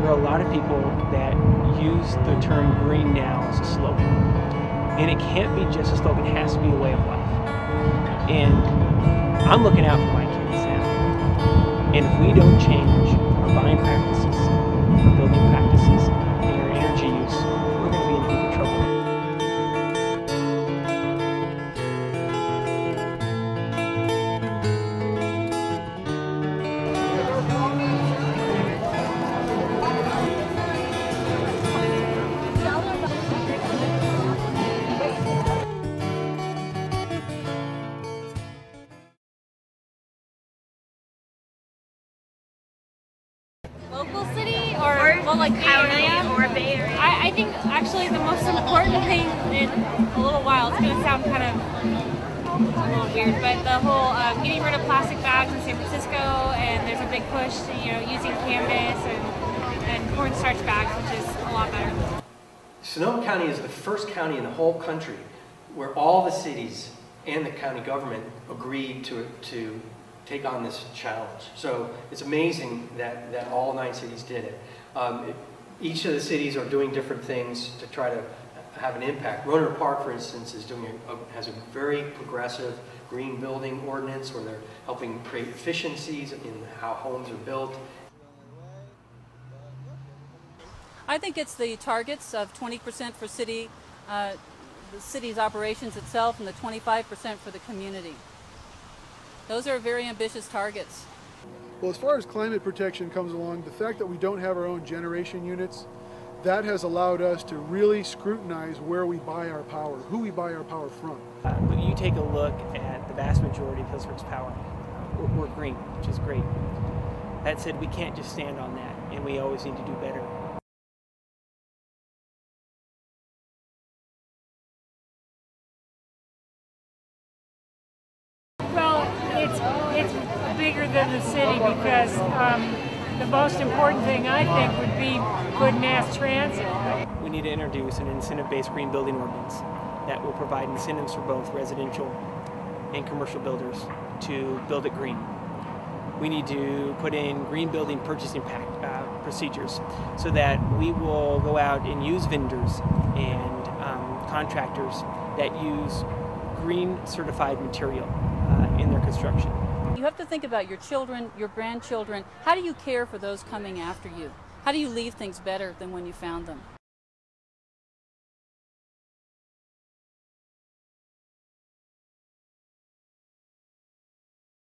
There are a lot of people that use the term green now as a slogan. And it can't be just a slogan, it has to be a way of life. And I'm looking out for my kids now. And if we don't change our buying practices, our building practices, and our energy use, we're going to be in deep trouble. Local city or well, like county or Bay Area? I think actually the most important thing in a little while, it's going to sound kind of a little weird, but the whole getting rid of plastic bags in San Francisco, and there's a big push to, using canvas and cornstarch bags, which is a lot better. Sonoma County is the first county in the whole country where all the cities and the county government agreed to take on this challenge. So it's amazing that all 9 cities did it. Each of the cities are doing different things to try to have an impact. Rohnert Park, for instance, has a very progressive green building ordinance where they're helping create efficiencies in how homes are built. I think it's the targets of 20% for the city's operations itself, and the 25% for the community. Those are very ambitious targets. Well, as far as climate protection comes along, the fact that we don't have our own generation units, that has allowed us to really scrutinize where we buy our power, who we buy our power from. But you take a look at the vast majority of Hillsboroug's power, we're green, which is great. That said, we can't just stand on that, and we always need to do better. Well, it's bigger than the city because the most important thing, I think, would be good mass transit. We need to introduce an incentive-based green building ordinance that will provide incentives for both residential and commercial builders to build it green. We need to put in green building purchasing procedures so that we will go out and use vendors and contractors that use green certified material in their construction. You have to think about your children, your grandchildren. How do you care for those coming after you? How do you leave things better than when you found them?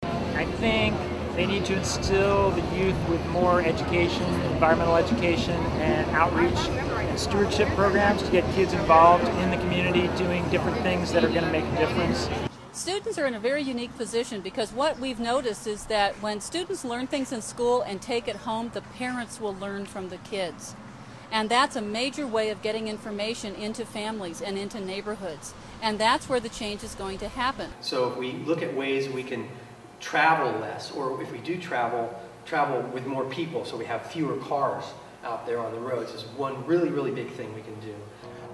I think they need to instill the youth with more education, environmental education, and outreach and stewardship programs to get kids involved in the community doing different things that are going to make a difference. Students are in a very unique position because what we've noticed is that when students learn things in school and take it home, the parents will learn from the kids. And that's a major way of getting information into families and into neighborhoods. And that's where the change is going to happen. So if we look at ways we can travel less, or if we do travel with more people, so we have fewer cars out there on the roads, is one really, really big thing we can do.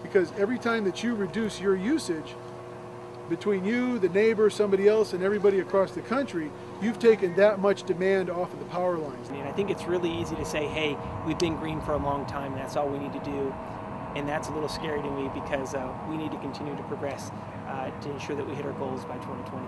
Because every time that you reduce your usage, between you, the neighbor, somebody else, and everybody across the country, you've taken that much demand off of the power lines. And I think it's really easy to say, hey, we've been green for a long time, and that's all we need to do. And that's a little scary to me because we need to continue to progress to ensure that we hit our goals by 2020.